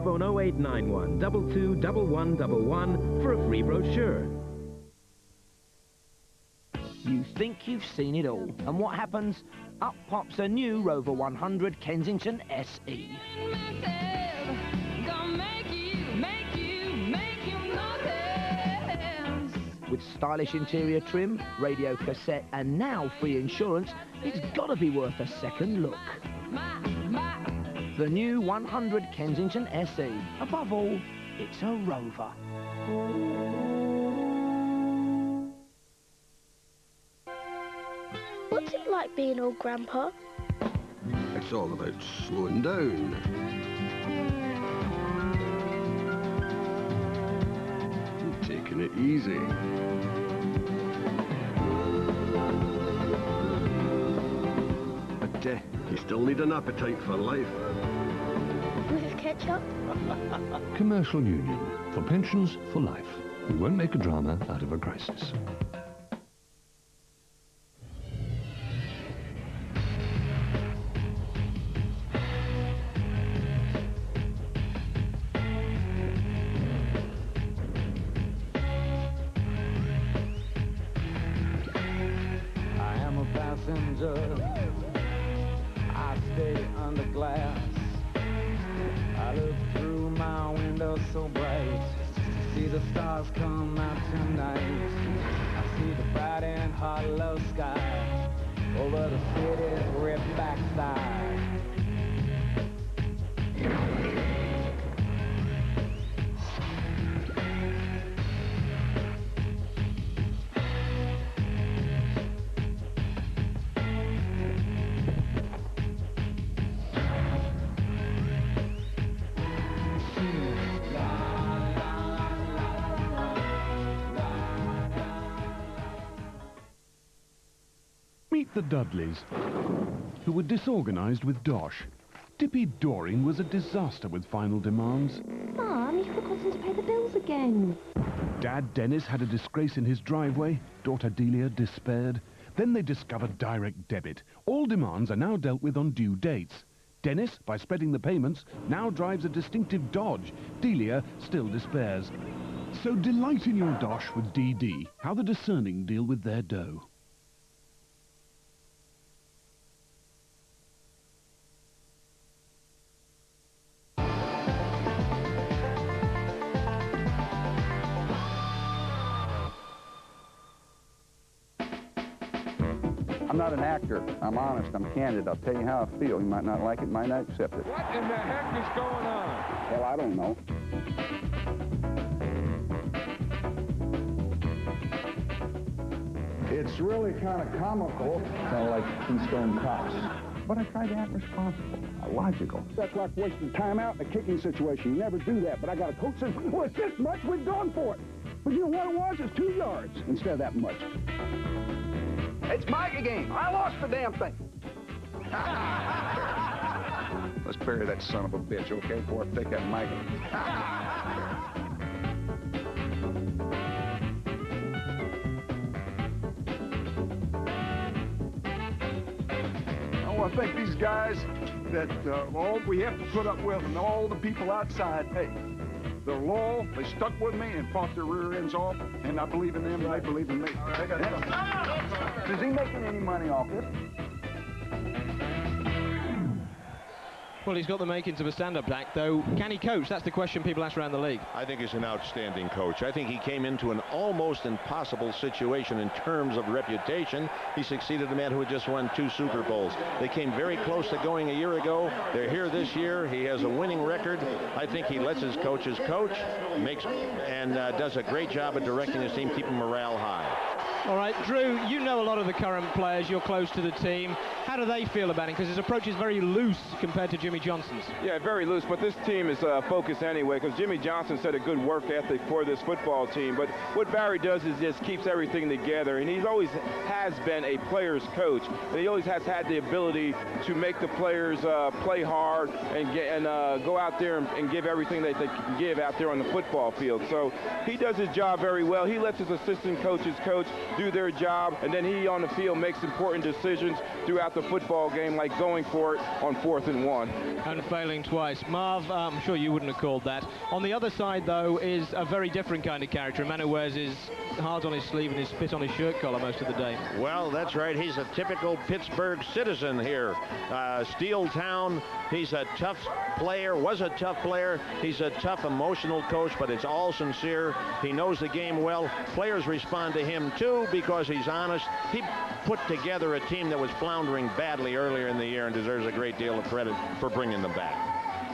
telephone 0891 221111 for a free brochure. You think you've seen it all, and what happens? Up pops a new Rover 100 Kensington SE. With stylish interior trim, radio cassette, and now free insurance, it's got to be worth a second look. The new 100 Kensington SE. Above all, it's a Rover. What's it like being old Grandpa? It's all about slowing down. Taking it easy. But you still need an appetite for life. With ketchup? Commercial Union. For pensions, for life. We won't make a drama out of a crisis. I stay under glass. I look through my window so bright. See the stars come out tonight. I see the bright and hollow sky over the city's ripped back side. Meet the Dudleys, who were disorganized with Dosh. Dippy Doring was a disaster with final demands. Mum, you've forgotten to pay the bills again. Dad Dennis had a disgrace in his driveway. Daughter Delia despaired. Then they discovered direct debit. All demands are now dealt with on due dates. Dennis, by spreading the payments, now drives a distinctive Dodge. Delia still despairs. So delight in your Dosh with DD. How the discerning deal with their dough. I'm not an actor. I'm honest. I'm candid. I'll tell you how I feel. You might not like it, might not accept it. What in the heck is going on? Well, I don't know. It's really kind of comical. Kind of like Keystone Cops. But I try to act responsible, logical. That's like wasting time out in a kicking situation. You never do that. But I got a coach says, well, it's this much. We've gone for it. But you know what it was? It's 2 yards instead of that much. It's my game. I lost the damn thing. Let's bury that son of a bitch, okay, before I take that mic. Oh, I think these guys that all we have to put up with and all the people outside, hey, they're loyal, they stuck with me and fought their rear ends off, and I believe in them and they believe in me. Is he making any money off this? Well, he's got the makings of a stand-up act, though. Can he coach? That's the question people ask around the league. I think he's an outstanding coach. I think he came into an almost impossible situation in terms of reputation. He succeeded a man who had just won 2 Super Bowls. They came very close to going a year ago. They're here this year. He has a winning record. I think he lets his coaches coach, does a great job of directing his team, keeping morale high. All right, Drew, you know a lot of the current players. You're close to the team. How do they feel about him? Because his approach is very loose compared to Jimmy Johnson's. Yeah, very loose, but this team is focused anyway, because Jimmy Johnson set a good work ethic for this football team. But what Barry does is just keeps everything together, and he's always has been a player's coach, and he always has had the ability to make the players play hard and go out there and give everything that they can give out there on the football field. So he does his job very well. He lets his assistant coaches coach, do their job, and then he on the field makes important decisions throughout throughout the football game, like going for it on 4th and 1. And failing twice. Marv, I'm sure you wouldn't have called that. On the other side, though, is a very different kind of character. A man who wears his heart on his sleeve and his spit on his shirt collar most of the day. Well, that's right. He's a typical Pittsburgh citizen here. Steel Town. He's a tough player, was a tough player. He's a tough, emotional coach, but it's all sincere. He knows the game well. Players respond to him, too, because he's honest. He put together a team that was floundering badly earlier in the year and deserves a great deal of credit for bringing them back.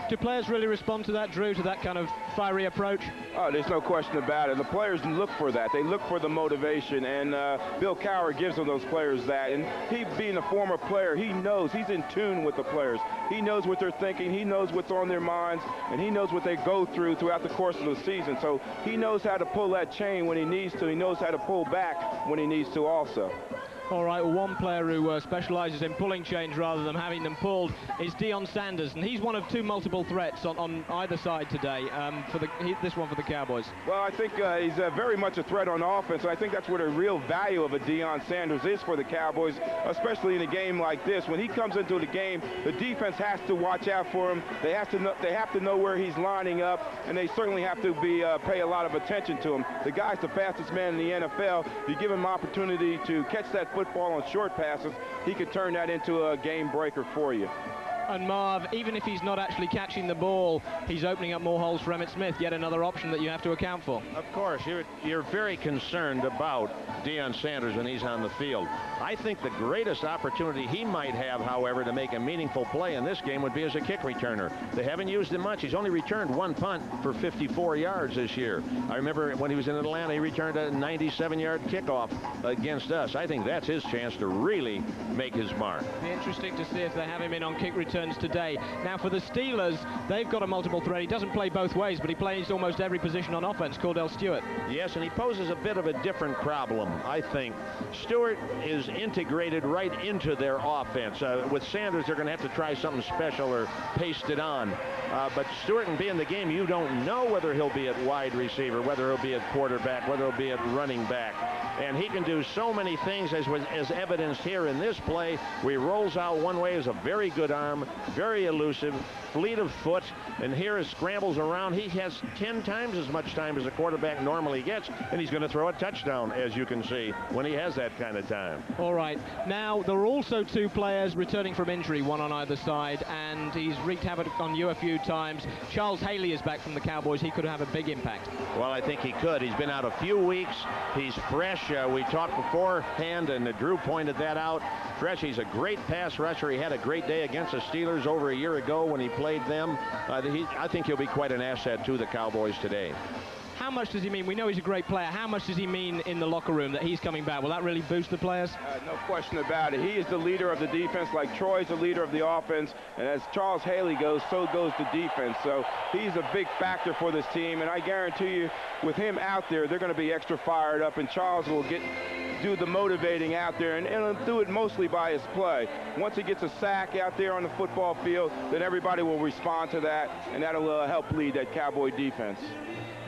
Do players really respond to that, Drew, to that kind of fiery approach? Oh, there's no question about it. The players look for that. They look for the motivation, and Bill Cowher gives them those players that. And he, being a former player, he knows, he's in tune with the players. He knows what they're thinking, he knows what's on their minds, and he knows what they go through throughout the course of the season. So he knows how to pull that chain when he needs to. He knows how to pull back when he needs to also. All right, well, one player who specializes in pulling chains rather than having them pulled is Deion Sanders, and he's one of two multiple threats on either side today, this one for the Cowboys. Well, I think he's very much a threat on offense, and I think that's where the real value of a Deion Sanders is for the Cowboys, especially in a game like this. When he comes into the game, the defense has to watch out for him. They have to know where he's lining up, and they certainly have to pay a lot of attention to him. The guy's the fastest man in the NFL. You give him an opportunity to catch that football on short passes, he could turn that into a game breaker for you. And Marv, even if he's not actually catching the ball, he's opening up more holes for Emmitt Smith, yet another option that you have to account for. Of course, you're very concerned about Deion Sanders when he's on the field. I think the greatest opportunity he might have, however, to make a meaningful play in this game would be as a kick returner. They haven't used him much. He's only returned one punt for 54 yards this year. I remember when he was in Atlanta, he returned a 97-yard kickoff against us. I think that's his chance to really make his mark. Be interesting to see if they have him in on kick returns today. Now for the Steelers, they've got a multiple threat. He doesn't play both ways, but he plays almost every position on offense, Cordell Stewart. Yes, and he poses a bit of a different problem, I think. Stewart is integrated right into their offense. With Sanders, they're going to have to try something special or paste it on. But Stewart can be in the game. You don't know whether he'll be at wide receiver, whether he'll be at quarterback, whether he'll be at running back. And he can do so many things, as evidenced here in this play, where he rolls out one way, is a very good arm, very elusive, fleet of foot, and here as scrambles around, he has 10 times as much time as a quarterback normally gets, and he's going to throw a touchdown, as you can see, when he has that kind of time. All right. Now, there are also two players returning from injury, one on either side, and he's wreaked havoc on you a few times. Charles Haley is back from the Cowboys. He could have a big impact. Well, I think he could. He's been out a few weeks. He's fresh. We talked beforehand, and Drew pointed that out. Fresh. He's a great pass rusher. He had a great day against the Steelers over a year ago when he played them. I think he'll be quite an asset to the Cowboys today. How much does he mean? We know he's a great player. How much does he mean in the locker room that he's coming back? Will that really boost the players? No question about it. He is the leader of the defense, like Troy's the leader of the offense. And as Charles Haley goes, so goes the defense. So he's a big factor for this team. And I guarantee you, with him out there, they're going to be extra fired up. And Charles will do the motivating out there, and he'll do it mostly by his play. Once he gets a sack out there on the football field, then everybody will respond to that, and that'll help lead that Cowboy defense.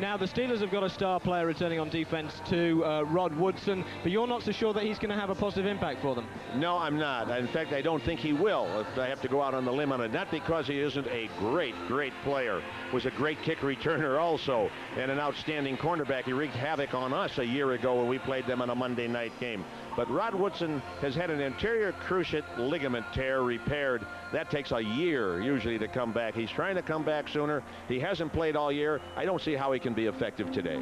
Now, the Steelers have got a star player returning on defense too, Rod Woodson, but you're not so sure that he's going to have a positive impact for them. No, I'm not. In fact, I don't think he will, if I have to go out on the limb on it. Not because he isn't a great player. Was a great kick returner also, and an outstanding cornerback. He wreaked havoc on us a year ago when we played them on a Monday night game. But Rod Woodson has had an anterior cruciate ligament tear repaired. That takes a year usually to come back. He's trying to come back sooner. He hasn't played all year. I don't see how he can be effective today.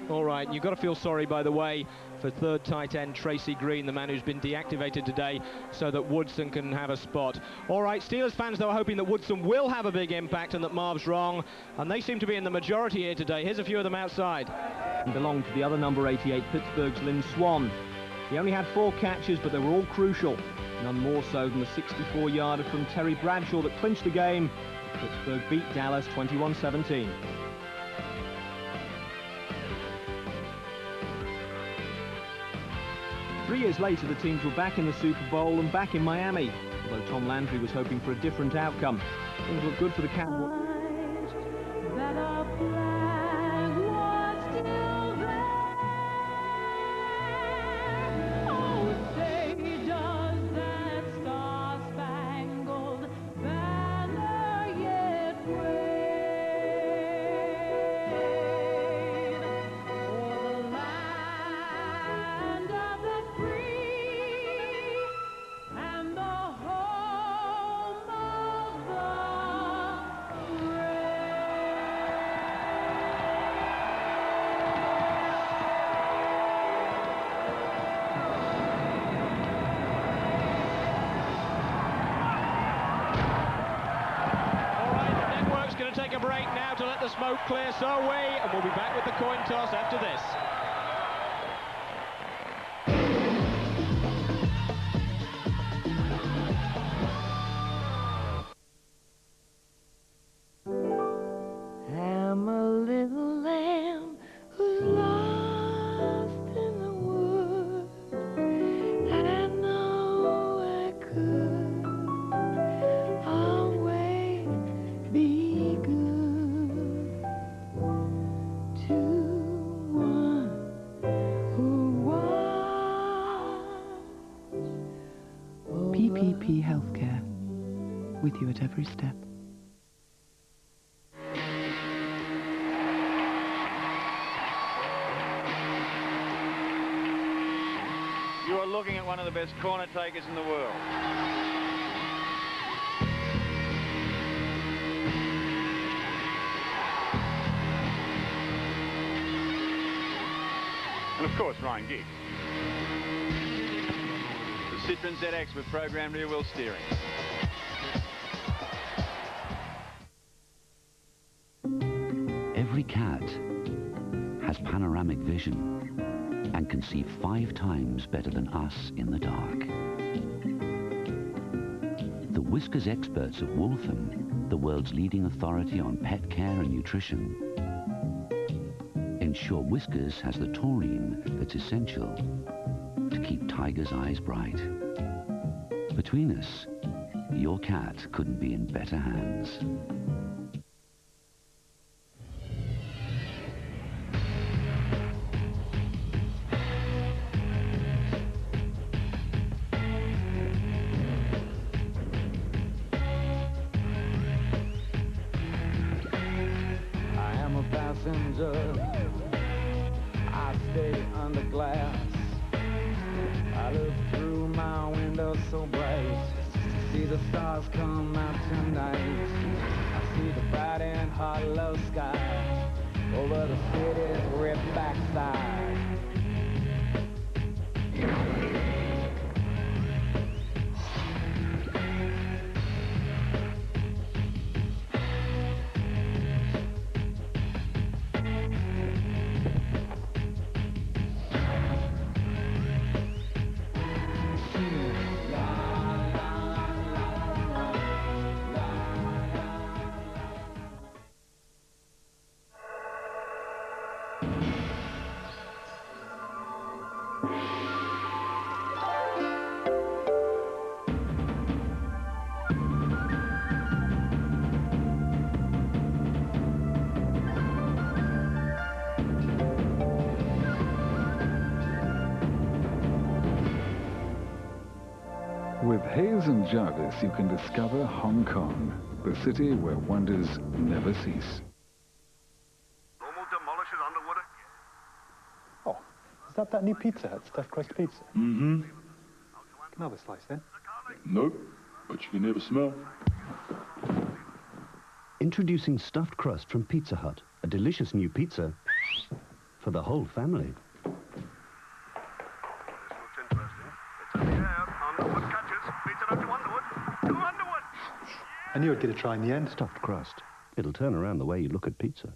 All right, you've got to feel sorry, by the way, for third tight end Tracy Green, the man who's been deactivated today, so that Woodson can have a spot. All right, Steelers fans, though, are hoping that Woodson will have a big impact and that Marv's wrong, and they seem to be in the majority here today. Here's a few of them outside. He belonged to the other number 88, Pittsburgh's Lynn Swann. He only had 4 catches, but they were all crucial. None more so than the 64-yarder from Terry Bradshaw that clinched the game. Pittsburgh beat Dallas 21-17. Three years later, the teams were back in the Super Bowl and back in Miami. Although Tom Landry was hoping for a different outcome. Things look good for the Cowboys. now to let the smoke clear, so away, and we'll be back with the coin toss after this. I'm a little lamb who's lost in the wood. I know I could always be good to one who was. PPP Healthcare, with you at every step. You are looking at one of the best corner takers in the world. And of course, Ryan Giggs. The Citroen ZX with programmed rear wheel steering. Every cat has panoramic vision and can see 5 times better than us in the dark. The Whiskers experts at Waltham, the world's leading authority on pet care and nutrition, ensure Whiskers has the taurine that's essential to keep Tiger's eyes bright. Between us, your cat couldn't be in better hands. I stay under glass. I look through my window so bright. See the stars come out tonight. I see the bright and hollow sky over the city's ripped backside. With Hayes and Jarvis, you can discover Hong Kong, the city where wonders never cease. Normal demolishes Underwater. Oh, is that new Pizza Hut stuffed crust pizza? Mm-hmm. Can I have a slice then? Nope, but you can never smell. Introducing stuffed crust from Pizza Hut, a delicious new pizza for the whole family. I knew I'd get a try in the end. Stuffed crust. It'll turn around the way you look at pizza.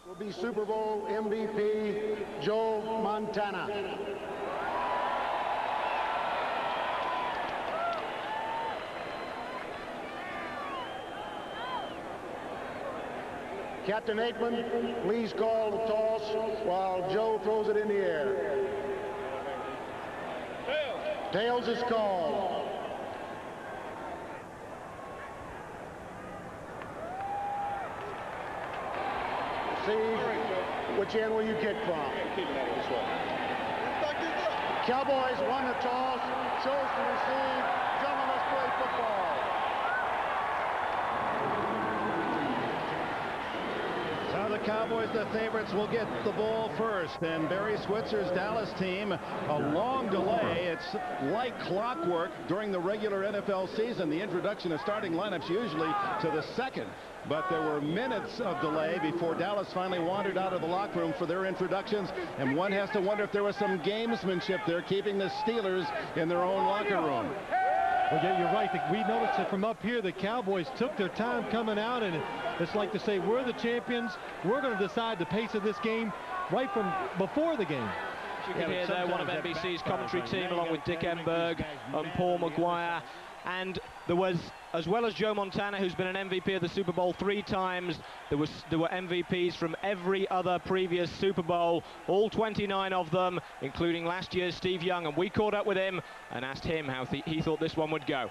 Will be Super Bowl MVP Joe Montana. Captain Aikman, please call the toss while Joe throws it in the air. Tails is called. See, which end will you kick from? Cowboys won the toss, chose to receive. Gentlemen, let's play football. So the Cowboys, the favorites, will get the ball first. And Barry Switzer's Dallas team, a long delay. It's like clockwork during the regular NFL season. The introduction of starting lineups usually to the second. But there were minutes of delay before Dallas finally wandered out of the locker room for their introductions. And one has to wonder if there was some gamesmanship there, keeping the Steelers in their own locker room. Well, yeah, you're right. We noticed that from up here, the Cowboys took their time coming out, and it's like to say, we're the champions. We're going to decide the pace of this game right from before the game. You can hear there one of NBC's commentary team, along with Dick Enberg and Paul McGuire. And there was, as well as Joe Montana, who's been an MVP of the Super Bowl 3 times, there were MVPs from every other previous Super Bowl, all 29 of them, including last year's Steve Young. And we caught up with him and asked him how he thought this one would go.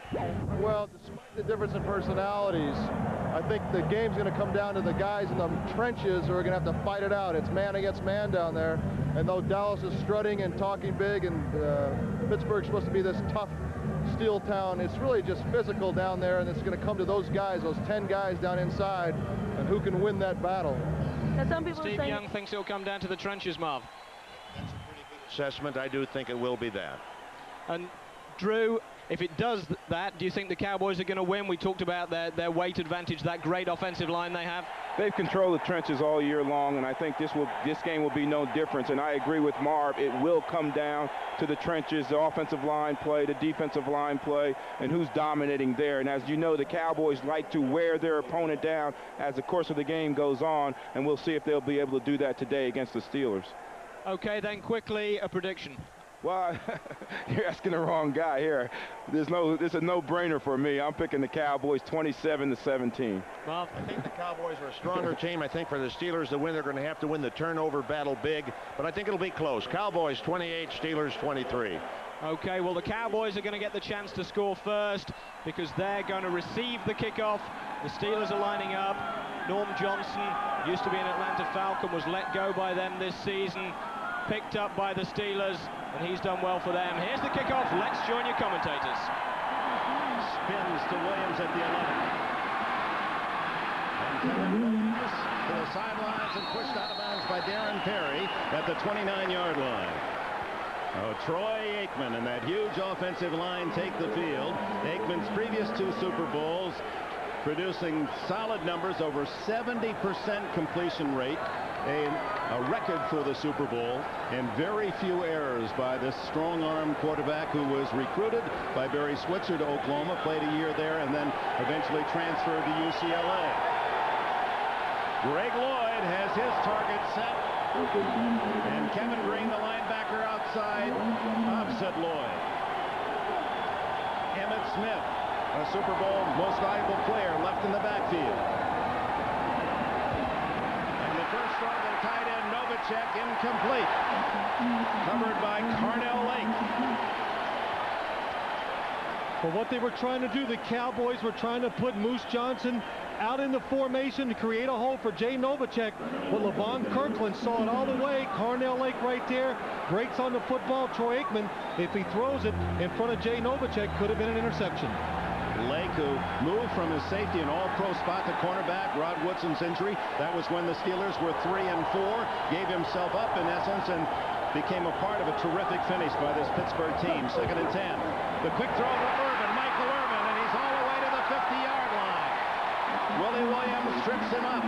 Well, despite the difference in personalities, I think the game's going to come down to the guys in the trenches who are going to have to fight it out. It's man against man down there. And though Dallas is strutting and talking big, and Pittsburgh's supposed to be this tough steel town, it's really just physical down there, and it's going to come to those guys, those 10 guys down inside, and who can win that battle. Now, some people Steve Young thinks it'll come down to the trenches, Marv. That's a pretty good assessment. I do think it will be that. And Drew, if it does that, do you think the Cowboys are going to win? We talked about their weight advantage, that great offensive line they have. They've controlled the trenches all year long, and I think this game will be no difference. And I agree with Marv. It will come down to the trenches, the offensive line play, the defensive line play, and who's dominating there. And as you know, the Cowboys like to wear their opponent down as the course of the game goes on, and we'll see if they'll be able to do that today against the Steelers. Okay, then quickly, a prediction. Well, you're asking the wrong guy here. It's a no-brainer for me. I'm picking the Cowboys 27-17. Marv? I think the Cowboys are a stronger team. I think for the Steelers to win, they're going to have to win the turnover battle big. But I think it'll be close. Cowboys 28, Steelers 23. Okay, well, the Cowboys are going to get the chance to score first because they're going to receive the kickoff. The Steelers are lining up. Norm Johnson, used to be an Atlanta Falcon, was let go by them this season, picked up by the Steelers, and he's done well for them. Here's the kickoff. Let's join your commentators. Spins to Williams at the 11. And Kevin Williams to the sidelines and pushed out of bounds by Darren Perry at the 29-yard line. Oh, Troy Aikman and that huge offensive line take the field. Aikman's previous 2 Super Bowls producing solid numbers, over 70% completion rate, a record for the Super Bowl, and very few errors by this strong-arm quarterback who was recruited by Barry Switzer to Oklahoma, played a year there, and then eventually transferred to UCLA. Greg Lloyd has his target set, and Kevin Green, the linebacker outside, opposite Lloyd. Emmitt Smith, a Super Bowl most valuable player, left in the backfield. And the first throw to the tight end, Novacek, incomplete. Covered by Carnell Lake. Well, what they were trying to do, the Cowboys were trying to put Moose Johnson out in the formation to create a hole for Jay Novacek. But LeVon Kirkland saw it all the way. Carnell Lake right there, breaks on the football. Troy Aikman, if he throws it in front of Jay Novacek, could have been an interception. Lake, who moved from his safety and all-pro spot to cornerback, Rod Woodson's injury. That was when the Steelers were 3-4, gave himself up in essence, and became a part of a terrific finish by this Pittsburgh team. 2nd and 10. The quick throw to Irvin, Michael Irvin, and he's all the way to the 50-yard line. Willie Williams strips him up.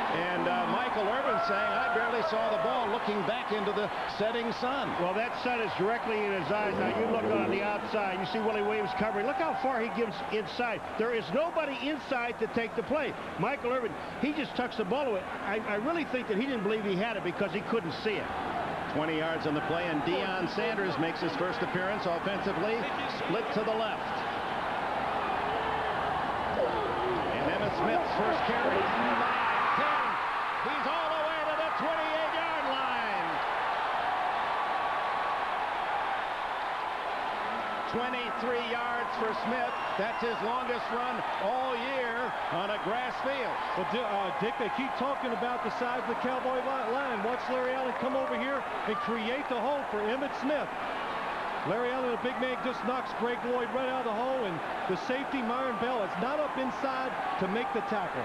And Michael Irvin saying, I barely saw the ball, looking back into the setting sun. Well, that sun is directly in his eyes. Now, you look on the outside, you see Willie Williams covering. Look how far he gives inside. There is nobody inside to take the play. Michael Irvin, he just tucks the ball away. I really think that he didn't believe he had it because he couldn't see it. 20 yards on the play, and Deion Sanders makes his first appearance offensively. Split to the left. And Emmitt Smith's first carry. 10. He's all the way to the 28-yard line. 23 yards for Smith. That's his longest run all year on a grass field. Well, Dick, they keep talking about the size of the Cowboy line. Watch Larry Allen come over here and create the hole for Emmitt Smith. Larry Allen, a big man, just knocks Greg Lloyd right out of the hole, and the safety, Myron Bell, is not up inside to make the tackle.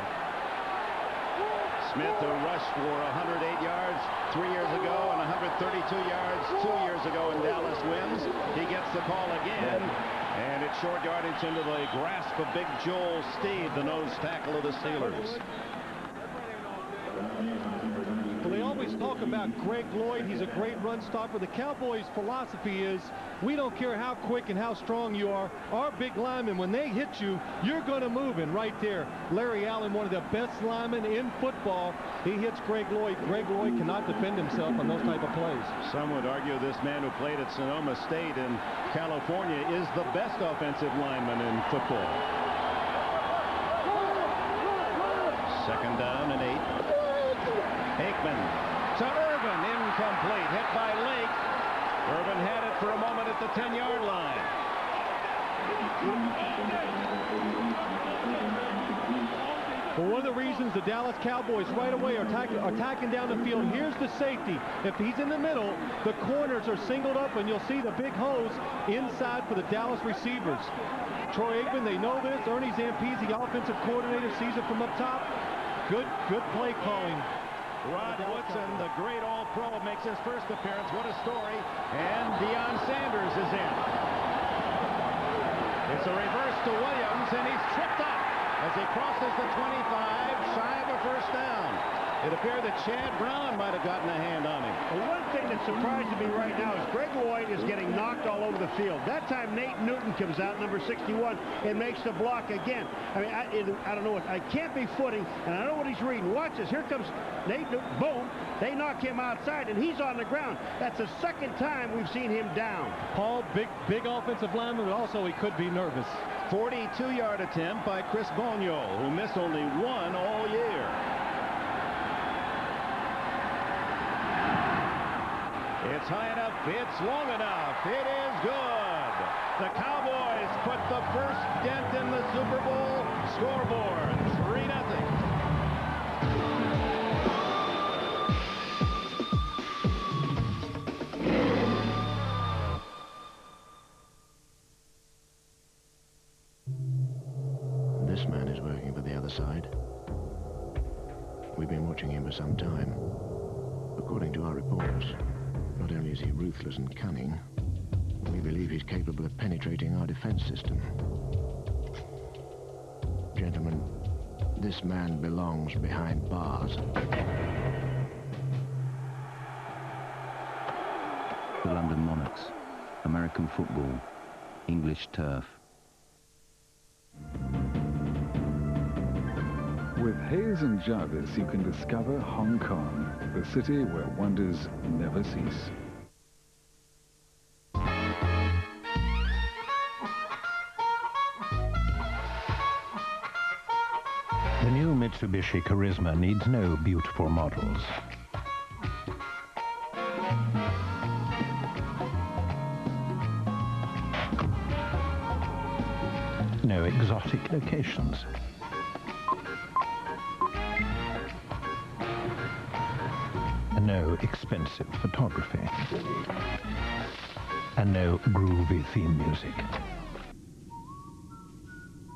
Smith, who rushed for 108 yards 3 years ago and 132 yards 2 years ago in Dallas, wins. He gets the call again, and it's short yardage into the grasp of Big Joel Steed, the nose tackle of the Steelers. Well, they always talk about Greg Lloyd. He's a great run stopper. The Cowboys' philosophy is we don't care how quick and how strong you are. Our big linemen, when they hit you, you're going to move. And right there, Larry Allen, one of the best linemen in football, he hits Greg Lloyd. Greg Lloyd cannot defend himself on those type of plays. Some would argue this man who played at Sonoma State in California is the best offensive lineman in football. Second down and 8. Aikman to Irvin, incomplete, hit by Lake. Irvin had it for a moment at the 10-yard line. Well, one of the reasons the Dallas Cowboys right away are attacking down the field, here's the safety. If he's in the middle, the corners are singled up, and you'll see the big hose inside for the Dallas receivers. Troy Aikman, they know this. Ernie Zampese, the offensive coordinator, sees it from up top. Good play calling. Rod Woodson, the great All-Pro, makes his first appearance. What a story. And Deion Sanders is in. It's a reverse to Williams, and he's tripped up as he crosses the 25, shy of a first down. It appeared that Chad Brown might have gotten a hand on him. Well, one thing that surprises me right now is Greg Lloyd is getting knocked all over the field. That time Nate Newton comes out, number 61, and makes the block again. I mean, I don't know what. I can't be footing, and I don't know what he's reading. Watch this. Here comes Nate Newton. Boom. They knock him outside, and he's on the ground. That's the second time we've seen him down. Paul, big offensive lineman, but also he could be nervous. 42-yard attempt by Chris Boniol, who missed only one all year. It's high enough, it's long enough, it is good. The Cowboys put the first dent in the Super Bowl scoreboard, 3-0. This man is working for the other side. We've been watching him for some time. According to our reports, not only is he ruthless and cunning, we believe he's capable of penetrating our defense system. Gentlemen, this man belongs behind bars. The London Monarchs, American football, English turf. With Hayes and Jarvis, you can discover Hong Kong, the city where wonders never cease. The new Mitsubishi Charisma needs no beautiful models. No exotic locations. No expensive photography. And no groovy theme music.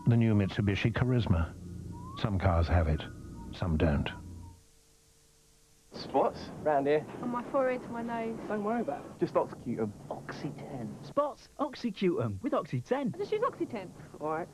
The new Mitsubishi Charisma. Some cars have it, some don't. Spots round here? On my forehead, my nose. Don't worry about it. Just oxycute them. Oxy-10. Spots, oxycute them with Oxy-10. I just use Oxy-10. All right.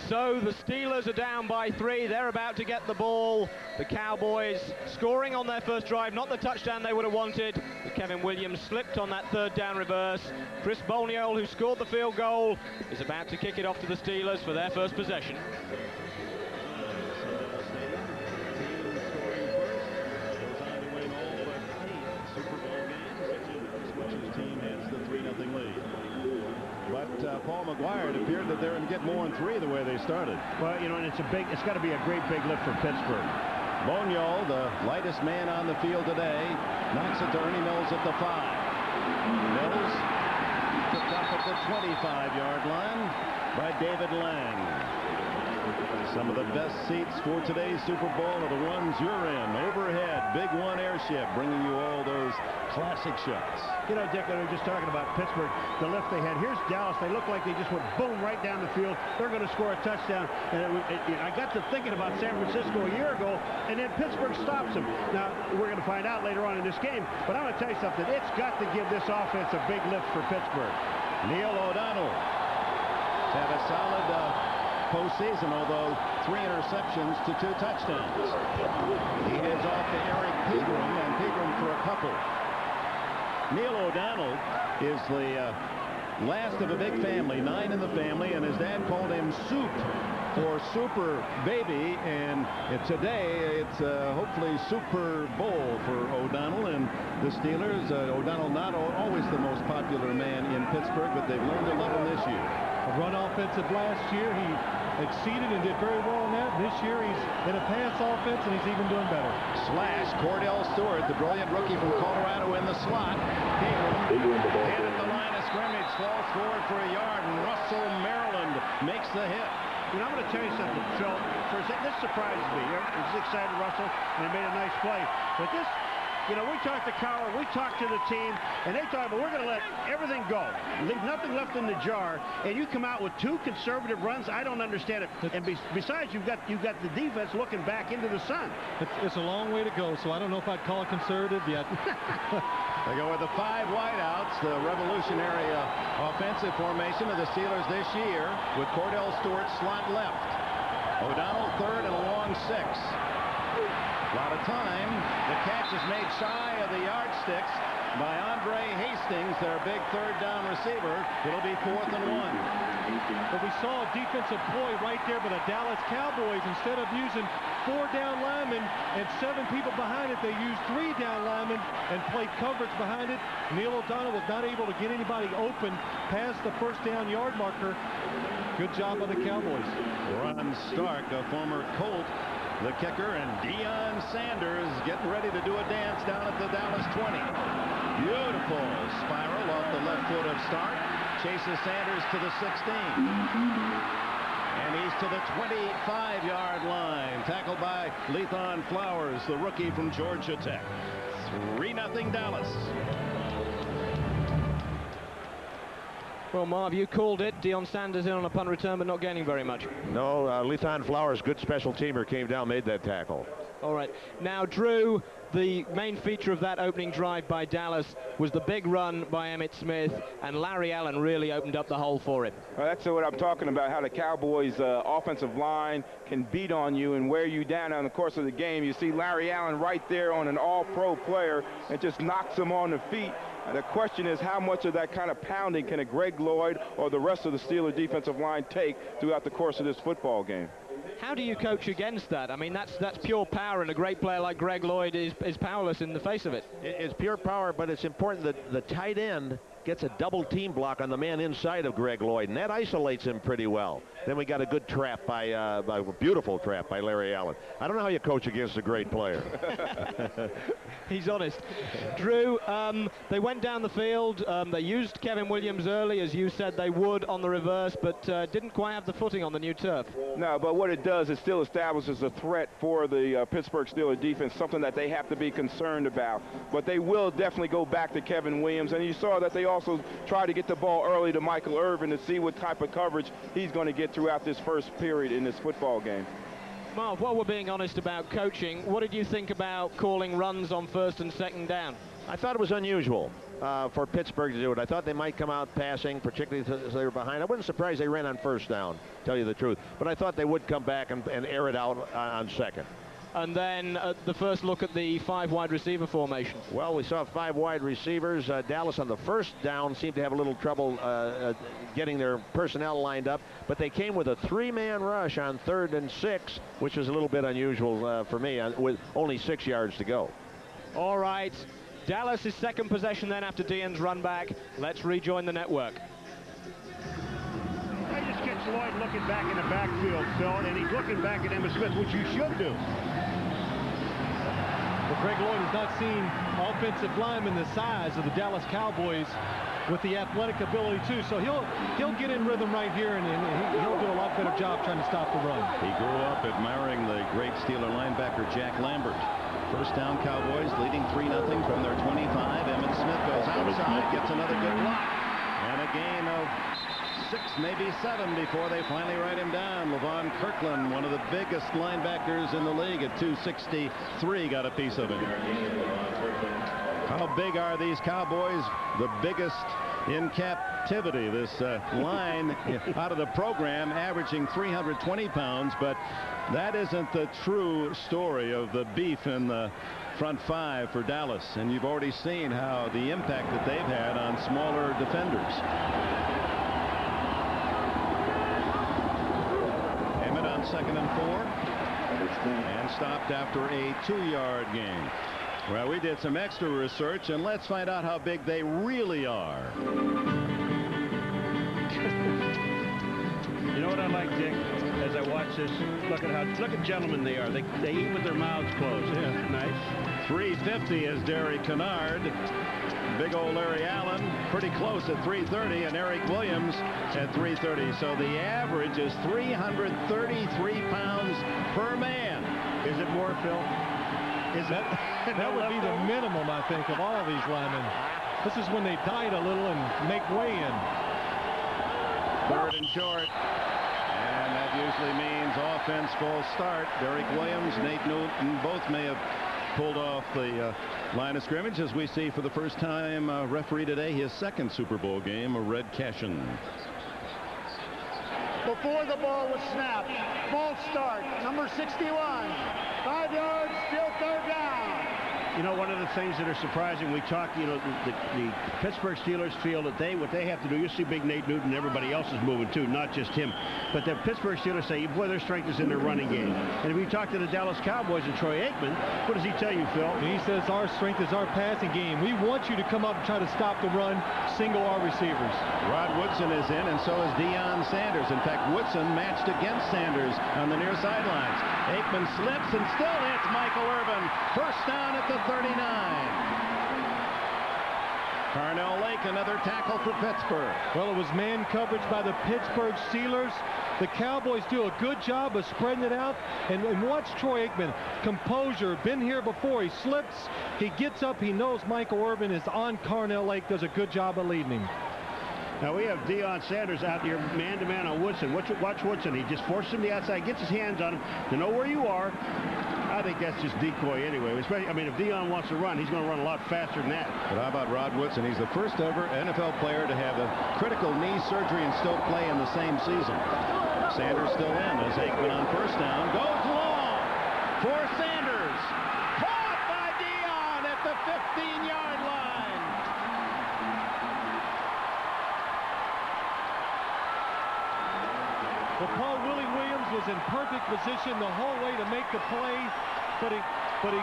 So the Steelers are down by 3. They're about to get the ball. The Cowboys scoring on their first drive, not the touchdown they would have wanted. But Kevin Williams slipped on that third down reverse. Chris Boniol, who scored the field goal, is about to kick it off to the Steelers for their first possession. Paul McGuire, it appeared that they're going to get more than 3 the way they started. Well, you know, and it's got to be a great big lift for Pittsburgh. Boniol, the lightest man on the field today, knocks it to Ernie Mills at the 5. Mills picked up at the 25-yard line by David Lang. Some of the best seats for today's Super Bowl are the ones you're in. Overhead, Big One airship, bringing you all those classic shots. You know, Dick, we were just talking about Pittsburgh, the lift they had. Here's Dallas. They look like they just went boom right down the field. They're going to score a touchdown. And I got to thinking about San Francisco a year ago, and then Pittsburgh stops them. Now, we're going to find out later on in this game, but I'm going to tell you something. It's got to give this offense a big lift for Pittsburgh. Neil O'Donnell had a solid postseason, although 3 interceptions to 2 touchdowns. He heads off to Eric Pegram, and Pegram for a couple. Neil O'Donnell is the last of a big family, 9 in the family, and his dad called him Soup for Super Baby, and today it's hopefully Super Bowl for O'Donnell and the Steelers. O'Donnell not always the most popular man in Pittsburgh, but they've learned to love him this year. A run offensive last year, he exceeded and did very well in that. This year he's in a pass offense, and he's even doing better. Slash, Cordell Stewart, the brilliant rookie from Colorado in the slot. Pearson hit at the line of scrimmage, falls forward for a yard, and Russell, Maryland makes the hit. You know, I'm going to tell you something, Phil. For a second, this surprised me. He's excited, Russell, and he made a nice play. But this, you know, we talked to Cowher, we talked to the team, and they thought, but we're going to let everything go. Leave nothing left in the jar, and you come out with 2 conservative runs. I don't understand it. And besides, you've got the defense looking back into the sun. It's a long way to go, so I don't know if I'd call it conservative yet. They go with the 5 wideouts, the revolutionary offensive formation of the Steelers this year, with Cordell Stewart slot left. O'Donnell third and a long 6. A lot of time. The catch is made shy of the yardsticks by Andre Hastings, their big 3rd down receiver. It'll be 4th and 1. But we saw a defensive ploy right there by the Dallas Cowboys. Instead of using 4 down linemen and 7 people behind it, they used 3 down linemen and played coverage behind it. Neil O'Donnell was not able to get anybody open past the 1st down yard marker. Good job by the Cowboys. Ron Stark, a former Colt, the kicker, and Deion Sanders getting ready to do a dance down at the Dallas 20. Beautiful spiral off the left foot of Stark. Chases Sanders to the 16. And he's to the 25-yard line. Tackled by Lethon Flowers, the rookie from Georgia Tech. 3-0 Dallas. Well, Marv, you called it. Deion Sanders in on a punt return, but not gaining very much. No, Lethon Flowers, good special teamer, came down, made that tackle. All right. Now, Drew, the main feature of that opening drive by Dallas was the big run by Emmitt Smith, and Larry Allen really opened up the hole for him. Well, that's what I'm talking about, how the Cowboys' offensive line can beat on you and wear you down in the course of the game. You see Larry Allen right there on an all-pro player and just knocks him on the feet. The question is, how much of that kind of pounding can a Greg Lloyd or the rest of the Steelers defensive line take throughout the course of this football game? How do you coach against that? I mean, that's pure power, and a great player like Greg Lloyd is powerless in the face of it. It's pure power, but it's important that the tight end gets a double team block on the man inside of Greg Lloyd, and that isolates him pretty well. Then we got a good trap by a beautiful trap by Larry Allen. I don't know how you coach against a great player. He's honest. Drew, they went down the field. They used Kevin Williams early, as you said they would on the reverse, but didn't quite have the footing on the new turf. No, but what it does, it still establishes a threat for the Pittsburgh Steelers defense, something that they have to be concerned about. But they will definitely go back to Kevin Williams, and you saw that they also tried to get the ball early to Michael Irvin to see what type of coverage he's going to get throughout this first period in this football game. Marv, while we're being honest about coaching, what did you think about calling runs on 1st and 2nd down? I thought it was unusual for Pittsburgh to do it. I thought they might come out passing, particularly as they were behind. I wasn't surprised they ran on 1st down, tell you the truth. But I thought they would come back and air it out on 2nd. And then the first look at the 5 wide receiver formation. Well, we saw 5 wide receivers. Dallas on the 1st down seemed to have a little trouble getting their personnel lined up, but they came with a 3-man rush on 3rd and 6, which was a little bit unusual for me, with only 6 yards to go. All right, Dallas' second possession then after Deion's run back. Let's rejoin the network. I just catch Lloyd looking back in the backfield, Phil, and he's looking back at Emmitt Smith, which you should do. But Greg Lloyd has not seen offensive linemen the size of the Dallas Cowboys with the athletic ability too. So he'll get in rhythm right here, and he'll do a lot better job trying to stop the run. He grew up admiring the great Steeler linebacker Jack Lambert. First down, Cowboys leading 3-0 from their 25. Emmitt Smith goes outside, gets another good block, and a gain of 6, maybe 7 before they finally write him down. Levon Kirkland, one of the biggest linebackers in the league at 263, got a piece of it. How big are these Cowboys? The biggest in captivity. This line out of the program averaging 320 pounds, but that isn't the true story of the beef in the front 5 for Dallas. And you've already seen how the impact that they've had on smaller defenders. Emmett on 2nd and 4, and stopped after a 2-yard gain. Well, we did some extra research, and let's find out how big they really are. You know what I like, Dick, as I watch this? Look at gentlemen they are. They eat with their mouths closed. Yeah, nice. 350 is Derek Kennard. Big old Larry Allen pretty close at 330, and Eric Williams at 330. So the average is 333 pounds per man. Is it more, Phil? That would be the minimum, I think, of all these linemen. This is when they diet a little and make way in. 3rd and short. And that usually means offense full start. Derek Williams, Nate Newton, both may have pulled off the line of scrimmage, as we see for the first time referee today, his 2nd Super Bowl game, Red Cashin. Before the ball was snapped, false start, number 61. 5 yards, still 3rd down. You know, one of the things that are surprising, we talk, you know, the Pittsburgh Steelers feel that what they have to do, you see big Nate Newton, everybody else is moving too, not just him. But the Pittsburgh Steelers say, boy, their strength is in their running game. And if you talk to the Dallas Cowboys and Troy Aikman, what does he tell you, Phil? He says our strength is our passing game. We want you to come up and try to stop the run, single our receivers. Rod Woodson is in, and so is Deion Sanders. In fact, Woodson matched against Sanders on the near sidelines. Aikman slips and still hits Michael Irvin. First down at the 39. Carnell Lake, another tackle for Pittsburgh. Well, it was man coverage by the Pittsburgh Steelers. The Cowboys do a good job of spreading it out. And watch Troy Aikman. Composure, been here before. He slips, he gets up, he knows Michael Irvin is on Carnell Lake, does a good job of leading him. Now we have Deion Sanders out here man-to-man on Woodson. Watch Woodson. He just forces him to the outside, gets his hands on him to know where you are. I think that's just decoy anyway. Especially, I mean, if Deion wants to run, he's going to run a lot faster than that. But how about Rod Woodson? He's the first ever NFL player to have a critical knee surgery and still play in the same season. Sanders still in as Aikman on first down. Goes long for Sanders. Caught by Deion at the 15-yard line. Well, Paul Willie Williams was in perfect position the whole way to make the play, but he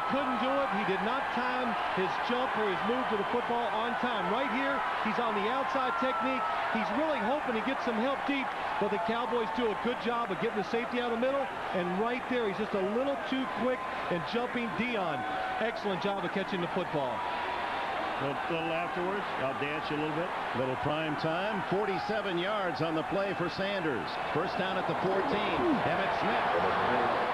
couldn't do it. He did not time his jump or his move to the football on time. Right here, he's on the outside technique. He's really hoping to get some help deep, but the Cowboys do a good job of getting the safety out of the middle, and right there, he's just a little too quick and jumping. Deion, excellent job of catching the football. A little afterwards, I'll dance you a little bit. Little prime time, 47 yards on the play for Sanders. First down at the 14. Emmitt Smith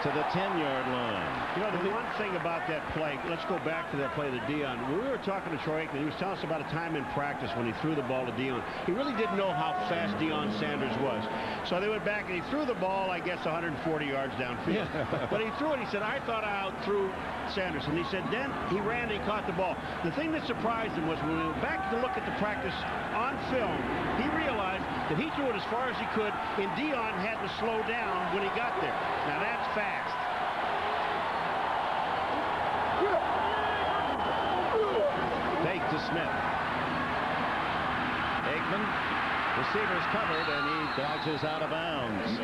to the 10-yard line. You know, the one thing about that play, let's go back to that play to Deion. When we were talking to Troy Aikman, he was telling us about a time in practice when he threw the ball to Deion. He really didn't know how fast Deion Sanders was. So they went back and he threw the ball, I guess, 140 yards downfield. But he threw it, he said, I thought I out-threw Sanders. And he said, then he ran and he caught the ball. The thing that surprised him was when we went back to look at the practice on film, he realized that he threw it as far as he could, and Deion had to slow down when he got there. Now that's fast. Fake to Smith. Aikman, receivers covered, and he dodges out of bounds.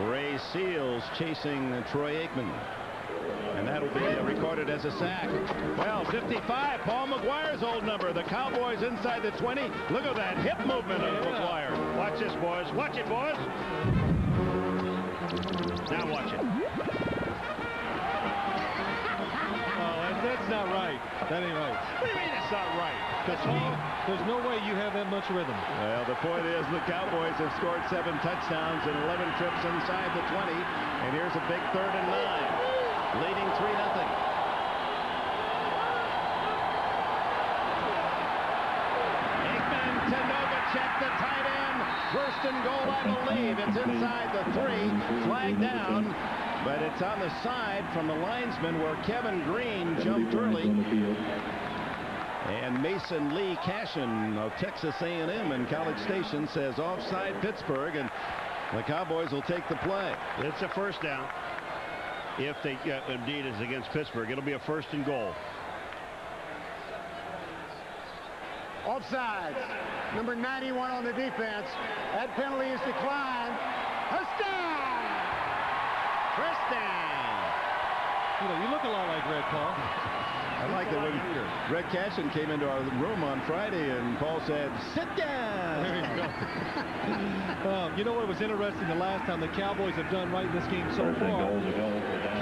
Ray Seals chasing Troy Aikman. And that'll be recorded as a sack. Well, 55, Paul McGuire's old number. The Cowboys inside the 20. Look at that hip movement of McGuire. Watch this, boys. Watch it, boys. Now watch it. That's not right. That ain't right. What do you mean it's not right? There's no way you have that much rhythm. Well, the point is the Cowboys have scored 7 touchdowns in 11 trips inside the 20. And here's a big 3rd and 9, leading 3-0. Aikman to Novacek, the tight end. 1st and goal, I believe. It's inside the 3. Flag down. But it's on the side from the linesman where Kevin Green jumped early. And Mason Lee Cashin of Texas A&M in College Station says offside Pittsburgh, and the Cowboys will take the play. It's a 1st down. If they indeed is against Pittsburgh, it'll be a 1st and goal. Offsides. Number 91 on the defense. That penalty is declined. You know, you look a lot like Red, Paul. I like that when Red Cashin came into our room on Friday and Paul said, "Sit down." There you go. You know what was interesting the last time the Cowboys have done right in this game so far?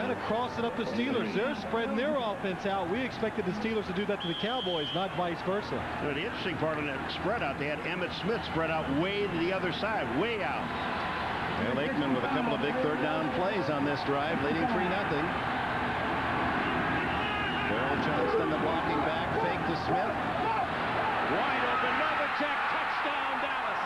Kind of crossing up the Steelers. They're spreading their offense out. We expected the Steelers to do that to the Cowboys, not vice versa. The interesting part on that spread out, they had Emmitt Smith spread out way to the other side, way out. And Aikman with a couple of big 3rd down plays on this drive, leading 3-0. Darrell Johnston, the blocking back, fake to Smith. Wide open, Novacek, touchdown, Dallas.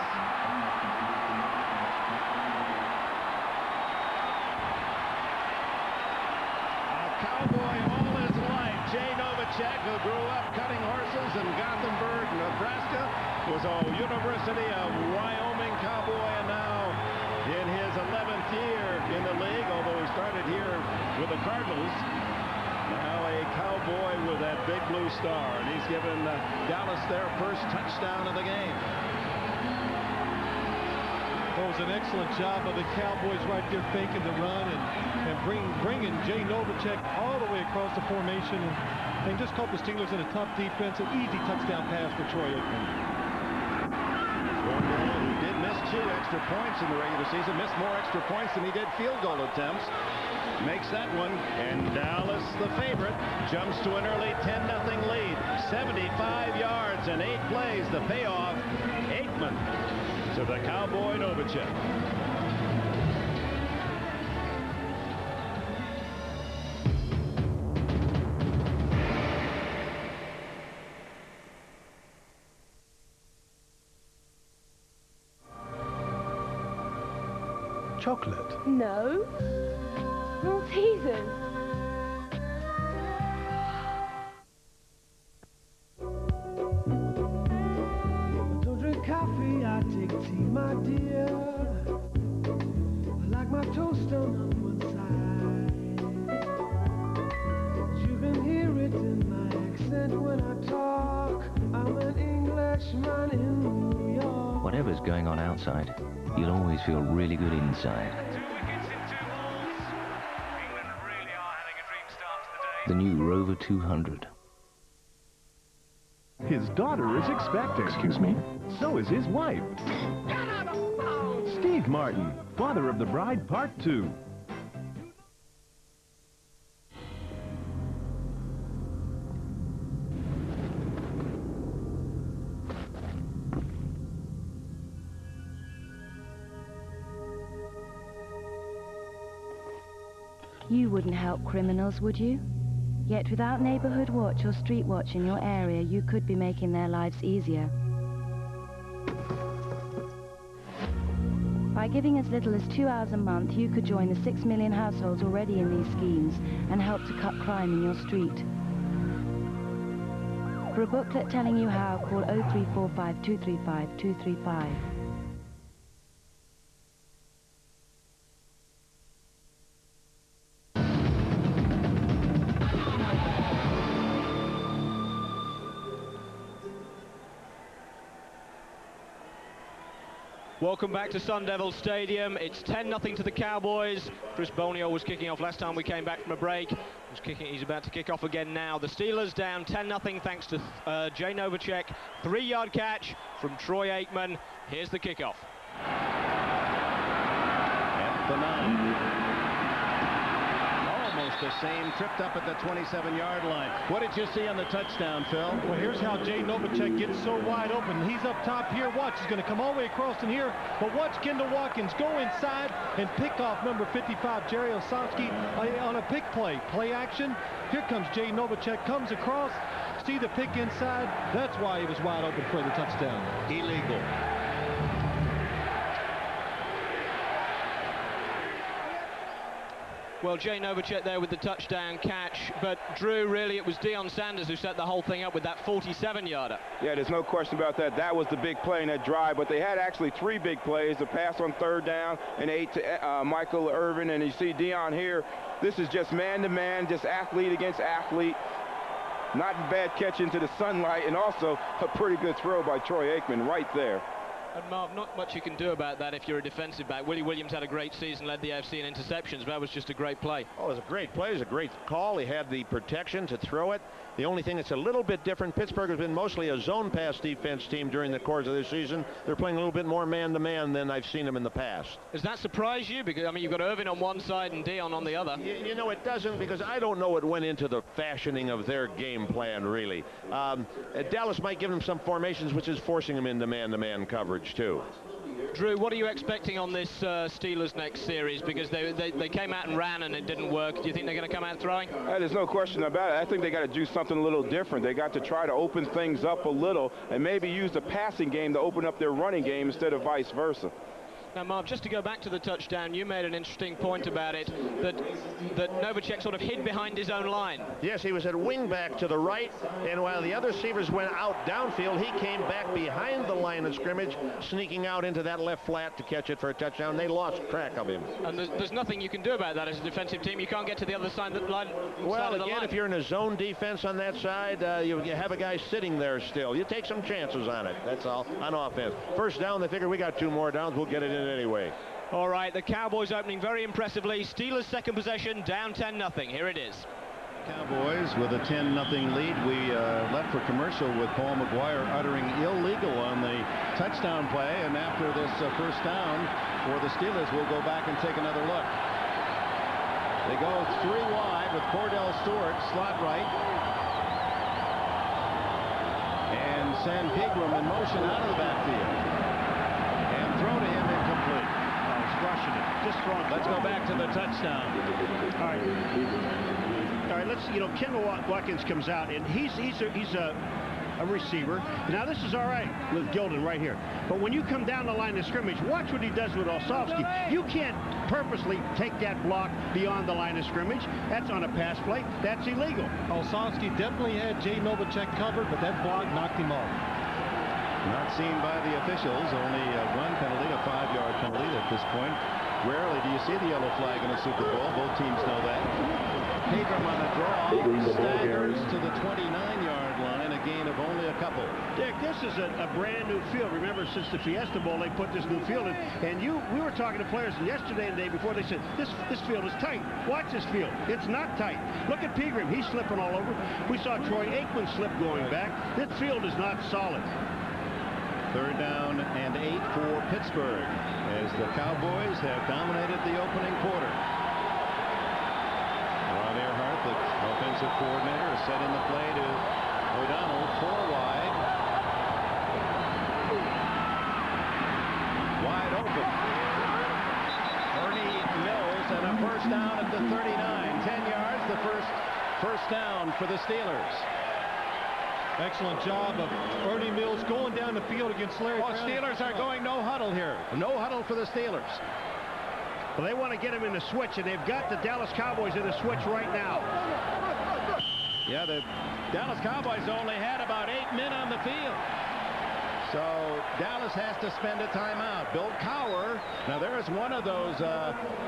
A Cowboy all his life. Jay Novacek, who grew up cutting horses in Gothenburg, Nebraska, was a University of Wyoming Cowboy, and now in his 11th year in the league, although he started here with the Cardinals. Now a Cowboy with that big blue star, and he's given Dallas their 1st touchdown of the game. It was an excellent job of the Cowboys right there faking the run and bringing Jay Novacek all the way across the formation and just caught the Steelers in a tough defense. An easy touchdown pass for Troy Aikman. Who did miss 2 extra points in the regular season, missed more extra points than he did field goal attempts. Makes that one, and Dallas, the favorite, jumps to an early 10-0 lead. 75 yards and 8 plays. The payoff, Aikman to the Cowboy Novacek. Chocolate? No. Maltesers. Don't drink coffee, I take tea, my dear. I like my toast on one side. You can hear it in my accent when I talk. I'm an Englishman in New York. Whatever's going on outside, you'll always feel really good inside. The new Rover 200. His daughter is expecting. Excuse me? So is his wife. Steve Martin, father of the bride, part 2. You wouldn't help criminals, would you? Yet without neighborhood watch or street watch in your area, you could be making their lives easier. By giving as little as 2 hours a month, you could join the 6 million households already in these schemes and help to cut crime in your street. For a booklet telling you how, call 0345 235 235. Welcome back to Sun Devil Stadium. It's 10-0 to the Cowboys. Chris Bonio was kicking off last time we came back from a break. He's about to kick off again now. The Steelers down 10-0 thanks to Jay Novacek. 3-yard catch from Troy Aikman. Here's the kickoff. At the 9. Almost the same, tripped up at the 27-yard line. What did you see on the touchdown, Phil? Well, here's how Jay Novacek gets so wide open. He's up top here. Watch, he's going to come all the way across in here. But watch Kendall Watkins go inside and pick off number 55, Jerry Osofsky, on a pick play. Play action. Here comes Jay Novacek, comes across. See the pick inside. That's why he was wide open for the touchdown. Illegal. Well, Jay Novacek there with the touchdown catch, but Drew, really, it was Deion Sanders who set the whole thing up with that 47-yarder. Yeah, there's no question about that. That was the big play in that drive, but they had actually 3 big plays: the pass on 3rd down and 8 to Michael Irvin, and you see Deion here. This is just man-to-man, just athlete against athlete. Not bad catch into the sunlight, and also a pretty good throw by Troy Aikman right there. And Marv, not much you can do about that if you're a defensive back. Willie Williams had a great season, led the AFC in interceptions, but that was just a great play. Oh, it was a great play. It was a great call. He had the protection to throw it. The only thing that's a little bit different, Pittsburgh has been mostly a zone pass defense team during the course of this season. They're playing a little bit more man-to-man than I've seen them in the past. Does that surprise you? Because, I mean, you've got Irvin on one side and Deion on the other. You know, it doesn't, because I don't know what went into the fashioning of their game plan, really. Dallas might give them some formations, which is forcing them into man-to-man coverage, too. Drew, what are you expecting on this Steelers next series? Because they came out and ran and it didn't work. Do you think they're going to come out throwing? There's no question about it. I think they got to do something a little different. They got to try to open things up a little and maybe use the passing game to open up their running game instead of vice versa. Now, Marv, just to go back to the touchdown, you made an interesting point about it, that Novacek sort of hid behind his own line. Yes, he was at wing back to the right, and while the other receivers went out downfield, he came back behind the line of scrimmage, sneaking out into that left flat to catch it for a touchdown. They lost track of him. And there's nothing you can do about that as a defensive team. You can't get to the other side of the line. Well, again, if you're in a zone defense on that side, you have a guy sitting there still. You take some chances on it, that's all, on offense. First down, they figure we got 2 more downs, we'll get it in anyway. All right, the Cowboys opening very impressively. Steelers second possession, down 10-0. Here it is. Cowboys with a 10-0 lead. We left for commercial with Paul McGuire uttering illegal on the touchdown play, and after this first down for the Steelers, we'll go back and take another look. They go 3 wide with Cordell Stewart, slot right, and send Pegram in motion out of the backfield. Throw to him incomplete. Oh, he's rushing it. Just throwing. Let's go back to the touchdown. All right, let's, Kendall Watkins comes out, and he's a receiver. Now, this is all right with Gilden right here. But when you come down the line of scrimmage, watch what he does with Osofsky. You can't purposely take that block beyond the line of scrimmage. That's on a pass play. That's illegal. Osofsky definitely had Jay Novacek covered, but that block knocked him off. Not seen by the officials. Only 1 penalty, a 5-yard penalty at this point. Rarely do you see the yellow flag in a Super Bowl. Both teams know that. Pegram on a draw, staggers to the 29-yard line, a gain of only a couple. Dick, this is a brand new field. Remember, since the Fiesta Bowl, they put this new field in. And we were talking to players yesterday and the day before. They said, this field is tight. Watch this field. It's not tight. Look at Pegram. He's slipping all over. We saw Troy Aikman slip going back. This field is not solid. 3rd down and 8 for Pittsburgh as the Cowboys have dominated the opening quarter. Ron Earhart, the offensive coordinator, is setting the play to O'Donnell, 4 wide. Wide open. Ernie Mills and a first down at the 39. 10 yards, the first down for the Steelers. Excellent job of Ernie Mills going down the field against Larry Brown. Steelers are going no huddle here. No huddle for the Steelers. Well, they want to get him in the switch, and they've got the Dallas Cowboys in the switch right now. Yeah, the Dallas Cowboys only had about 8 men on the field. So Dallas has to spend a timeout. Bill Cowher, now there is one of those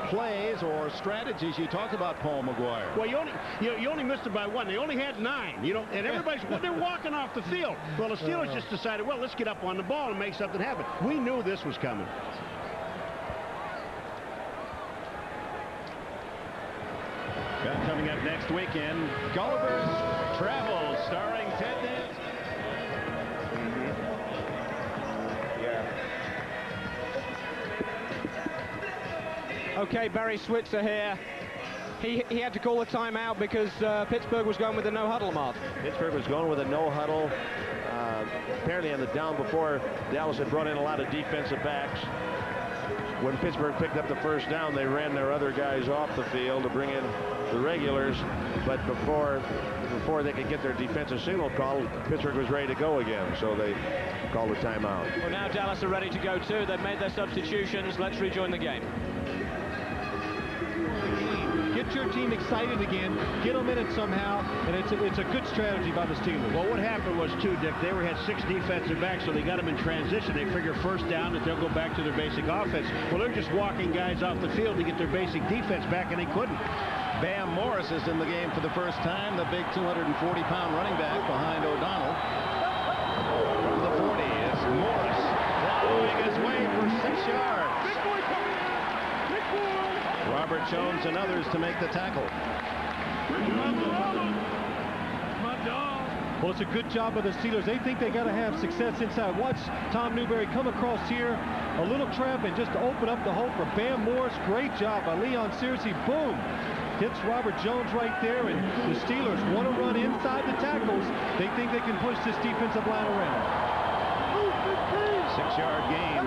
plays or strategies you talked about, Paul McGuire. Well, you only missed it by 1. They only had 9, and everybody's they're walking off the field. Well, the Steelers just decided, well, let's get up on the ball and make something happen. We knew this was coming. Got coming up next weekend, Gulliver's Travels, starring Ted Danson. Okay, Barry Switzer here. He had to call a timeout because Pittsburgh was going with a no-huddle, Marv. Pittsburgh was going with a no-huddle. Apparently on the down before, Dallas had brought in a lot of defensive backs. When Pittsburgh picked up the first down, they ran their other guys off the field to bring in the regulars. But before they could get their defensive signal called, Pittsburgh was ready to go again. So they called a timeout. Well, now Dallas are ready to go too. They've made their substitutions. Let's rejoin the game. Get your team excited again, get them in it somehow, and it's a good strategy by the Steelers. Well, what happened was, too, Dick, they had 6 defensive backs, so they got them in transition. They figure first down that they'll go back to their basic offense. Well, they're just walking guys off the field to get their basic defense back, and they couldn't. Bam Morris is in the game for the first time, the big 240-pound running back behind O'Donnell. From the 40 is Morris, plowing his way for 6 yards. Robert Jones and others to make the tackle. Well, it's a good job by the Steelers. They think they got to have success inside. Watch Tom Newberry come across here, a little trap, and just to open up the hole for Bam Morris. Great job by Leon Searcy. Boom! Hits Robert Jones right there, and the Steelers want to run inside the tackles. They think they can push this defensive line around. 6-yard gain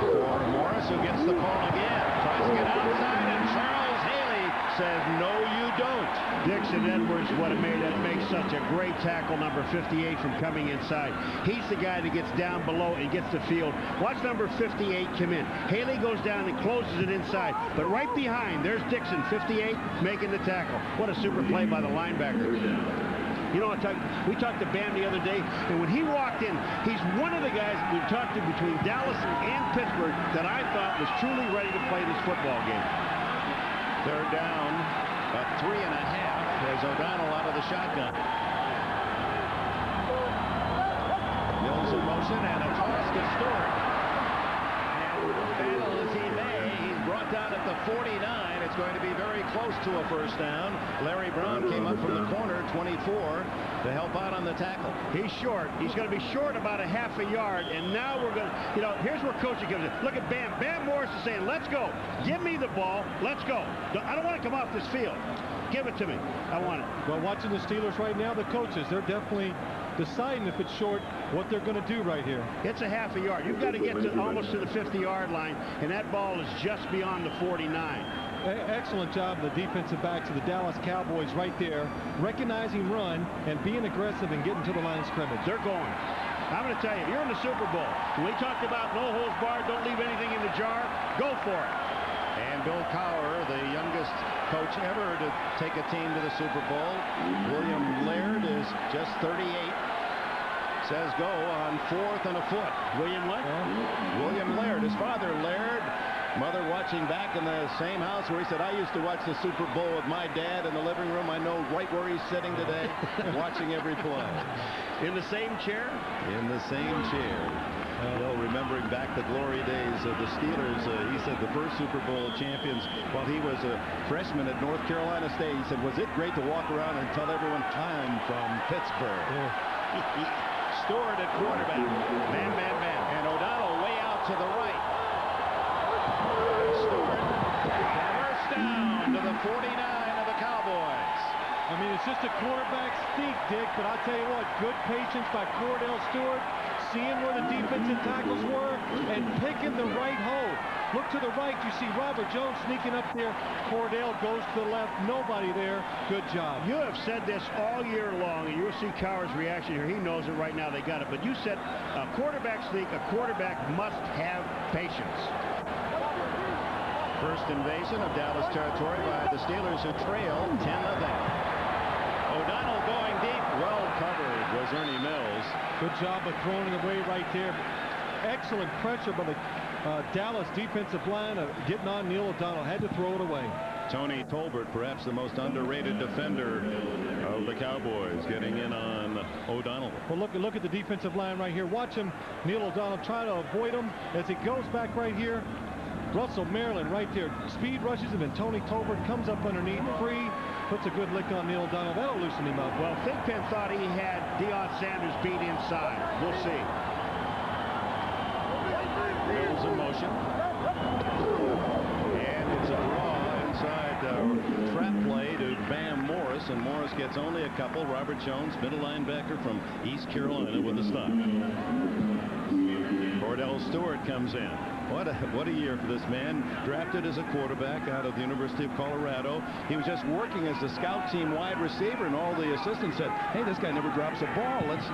for Morris, who gets the call again. Tries to get outside, and Charles Haley says, no, you don't. Dixon Edwards would have made such a great tackle, number 58, from coming inside. He's the guy that gets down below and gets the field. Watch number 58 come in. Haley goes down and closes it inside. But right behind, there's Dixon, 58, making the tackle. What a super play by the linebacker. You know, we talked to Bam the other day, and when he walked in, he's one of the guys we talked to between Dallas and Pittsburgh that I thought was truly ready to play this football game. They're down at 3.5 as O'Donnell out of the shotgun. Mills in motion and a toss to Stewart. And battle as he may, he's brought down at the 49. It's going to be very close to a first down. Larry Brown came up from the corner, 24, to help out on the tackle. He's short. He's going to be short about a half a yard. And now we're going to, you know, here's where coaching comes in. Look at Bam. Bam Morris is saying, let's go. Give me the ball. Let's go. I don't want to come off this field. Give it to me. I want it. Well, watching the Steelers right now, the coaches, they're definitely deciding if it's short, what they're going to do right here. It's a half a yard. You've got to get to almost to the 50-yard line, and that ball is just beyond the 49. Excellent job of the defensive backs of the Dallas Cowboys right there, recognizing run and being aggressive and getting to the line of scrimmage. They're going. I'm going to tell you, if you're in the Super Bowl, when we talked about no holds barred, don't leave anything in the jar, go for it. And Bill Cowher, the youngest coach ever to take a team to the Super Bowl. William Laird is just 38. Says go on 4th and a foot. William what? William Laird. His father, Laird, mother watching back in the same house where he said, I used to watch the Super Bowl with my dad in the living room. I know right where he's sitting today, watching every play. In the same chair? In the same chair. Bill, remembering back the glory days of the Steelers, he said the first Super Bowl champions, while he was a freshman at North Carolina State, he said, was it great to walk around and tell everyone time from Pittsburgh? Stewart at quarterback. Man. And O'Donnell way out to the right. Stewart, first down to the 49 of the Cowboys. I mean, it's just a quarterback sneak, Dick, but I'll tell you what, good patience by Cordell Stewart, seeing where the defensive tackles were and picking the right hole. Look to the right, you see Robert Jones sneaking up there. Cordell goes to the left, nobody there. Good job. You have said this all year long, and you'll see Cowher's reaction here. He knows it right now. They got it. But you said a quarterback sneak, a quarterback must have patience. First invasion of Dallas territory by the Steelers, who trail 10-0. O'Donnell going deep, well covered was Ernie Mills. Good job of throwing it away right there. Excellent pressure by the Dallas defensive line getting on Neil O'Donnell. Had to throw it away. Tony Tolbert, perhaps the most underrated defender of the Cowboys, getting in on O'Donnell. Well, look at the defensive line right here. Watch him, Neil O'Donnell, try to avoid him as he goes back right here. Russell Maryland right there. Speed rushes him, and Tony Tolbert comes up underneath free. Puts a good lick on Neil O'Donnell. That'll loosen him up. Well, Thigpen thought he had Deion Sanders beat inside. We'll see. Mills in motion. And it's a draw side trap play to Bam Morris, and Morris gets only a couple. Robert Jones, middle linebacker from East Carolina, with the stop. Cordell Stewart comes in. What a year for this man. Drafted as a quarterback out of the University of Colorado. He was just working as the scout team wide receiver, and all the assistants said, hey, this guy never drops a ball. Let's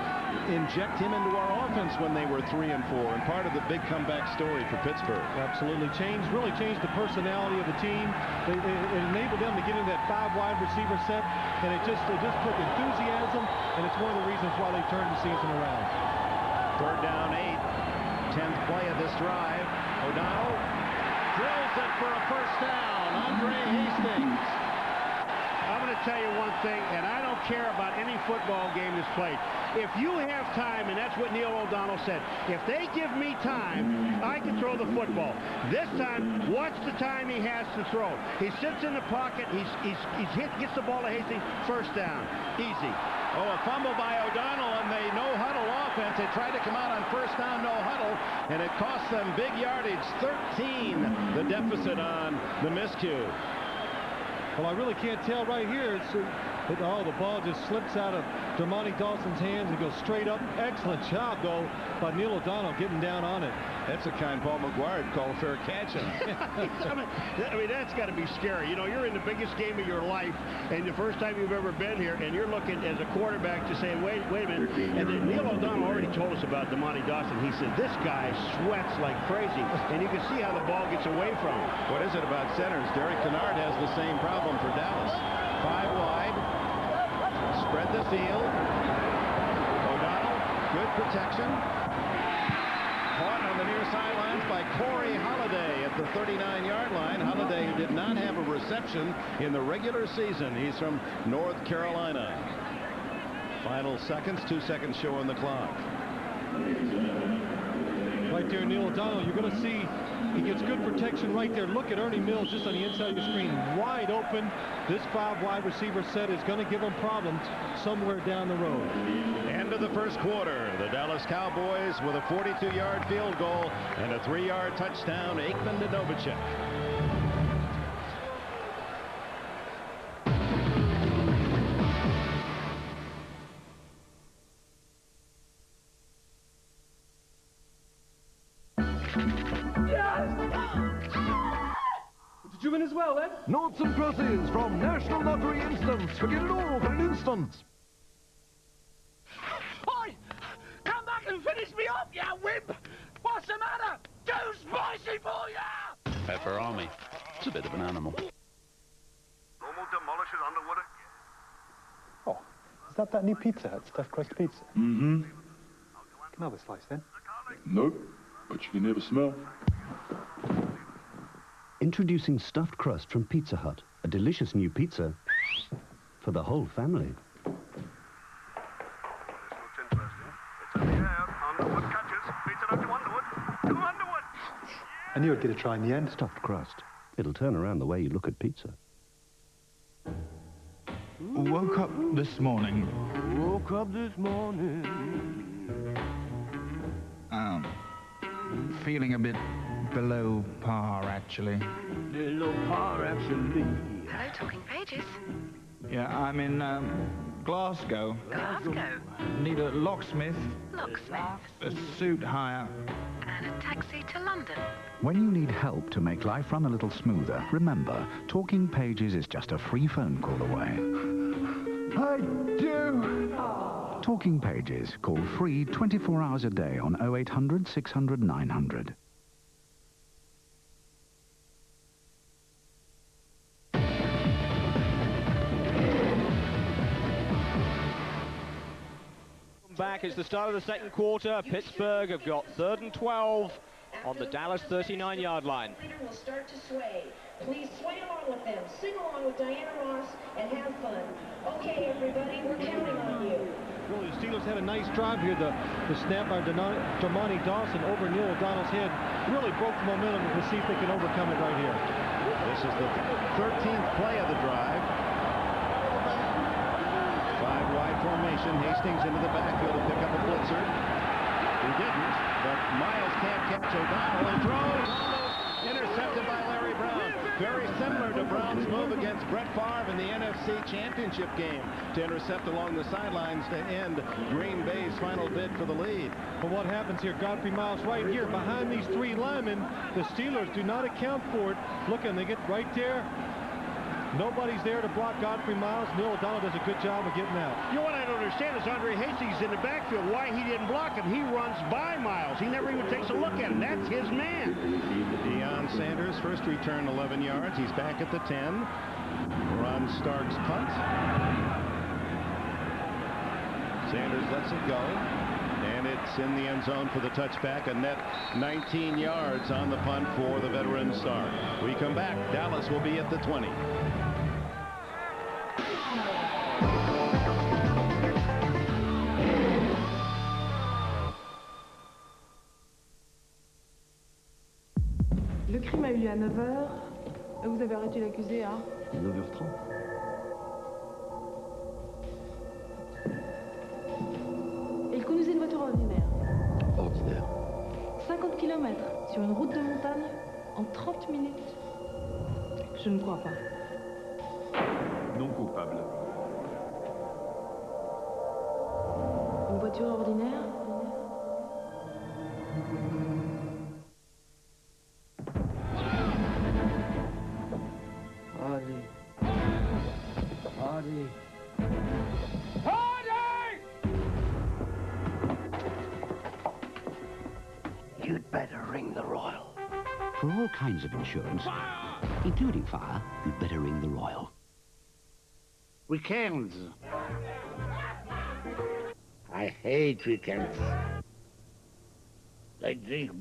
inject him into our offense when they were 3-4, and part of the big comeback story for Pittsburgh. Absolutely really changed the personality of the team. It enabled them to get into that 5 wide receiver set, and it just took enthusiasm, and it's one of the reasons why they turned the season around. 3rd down, 8. 10th play of this drive. O'Donnell drills it for a first down. Andre Hastings. I'm going to tell you one thing, and I don't care about any football game that's played. If you have time, and that's what Neil O'Donnell said, if they give me time, I can throw the football. This time, watch the time he has to throw. He sits in the pocket, gets the ball to Hastings, first down. Easy. Oh, a fumble by O'Donnell, and they no-huddle offense. They tried to come out on first down, no-huddle, and it cost them big yardage. 13, the deficit on the miscue. Well, I really can't tell right here. The ball just slips out of Dermontti Dawson's hands and goes straight up. Excellent job, though, by Neil O'Donnell getting down on it. That's a kind Paul McGuire would call a fair catch. I mean, that's got to be scary. You know, you're in the biggest game of your life, and the first time you've ever been here, and you're looking as a quarterback to say, wait a minute. And then Neil O'Donnell already told us about Dermontti Dawson. He said, this guy sweats like crazy, and you can see how the ball gets away from him. What is it about centers? Derek Kennard has the same problem for Dallas. 5 wide. Spread the field. O'Donnell, good protection. Caught on the near sidelines by Corey Holliday at the 39-yard line. Holliday did not have a reception in the regular season. He's from North Carolina. Final seconds, 2 seconds show on the clock. Right there, Neil O'Donnell, you're going to see he gets good protection right there. Look at Ernie Mills just on the inside of your screen, wide open. This 5 wide receiver set is going to give him problems somewhere down the road. End of the first quarter. The Dallas Cowboys with a 42-yard field goal and a 3-yard touchdown. Aikman to Novacek. Did you win as well, then? Noughts and crosses from National Lottery Instants. Forget it all for an instant. Oi! Come back and finish me off, you wimp! What's the matter? Too spicy for ya! Pepper Army. It's a bit of an animal. Normal demolishes Underwood. Oh, is that new Pizza Hut stuffed crust pizza? Mm-hmm. Can I have a slice then? Nope, but you can never smell. Introducing stuffed crust from Pizza Hut, a delicious new pizza for the whole family. This looks interesting. It's in the air. Underwood catches. Beats it up to Underwood. To Underwood! I knew I'd get a try in the end. Stuffed crust. It'll turn around the way you look at pizza. Woke up this morning. Feeling a bit below par, actually. Below par, actually. Hello, Talking Pages. Yeah, I'm in Glasgow. Glasgow? Need a locksmith. Locksmith. A suit hire. And a taxi to London. When you need help to make life run a little smoother, remember, Talking Pages is just a free phone call away. I do. Talking Pages. Call free 24 hours a day on 0800 600 900. Back, it's the start of the second quarter. Pittsburgh have got 3rd and 12 on the Dallas 39-yard line. Will start to sway. Please sway along with them. Sing along with Diana Ross and have fun. Okay, everybody, we're counting on you. Really, the Steelers had a nice drive here. The snap by Dermontti Dawson over Neil O'Donnell's head really broke the momentum. We'll see if they can overcome it right here. This is the 13th play of the drive. 5-wide formation. Hastings into the backfield to pick up a blitzer. He didn't, but Miles can't catch O'Donnell and throws. Almost intercepted by Larry Brown. Very similar to Brown's move against Brett Favre in the NFC Championship game to intercept along the sidelines to end Green Bay's final bid for the lead. But what happens here? Godfrey Miles right here behind these three linemen. The Steelers do not account for it. Look, and they get right there. Nobody's there to block Godfrey Miles. Neil O'Donnell does a good job of getting out. You know what I don't understand is Andre Hastings in the backfield. Why he didn't block him? He runs by Miles. He never even takes a look at him. That's his man. Deion Sanders, first return 11 yards. He's back at the 10. Ron Stark's punt. Sanders lets it go. And it's in the end zone for the touchback. A net 19 yards on the punt for the veteran Stark. We come back. Dallas will be at the 20. Le crime a eu lieu à 9h. Vous avez arrêté l'accusé à 9h30. Il conduisait une voiture ordinaire. Ordinaire. 50 km sur une route de montagne en 30 minutes. Je ne crois pas. Non coupable. Une voiture ordinaire? You'd better ring the Royal. For all kinds of insurance, including fire, you'd better ring the Royal. Weekends. I hate weekends. I drink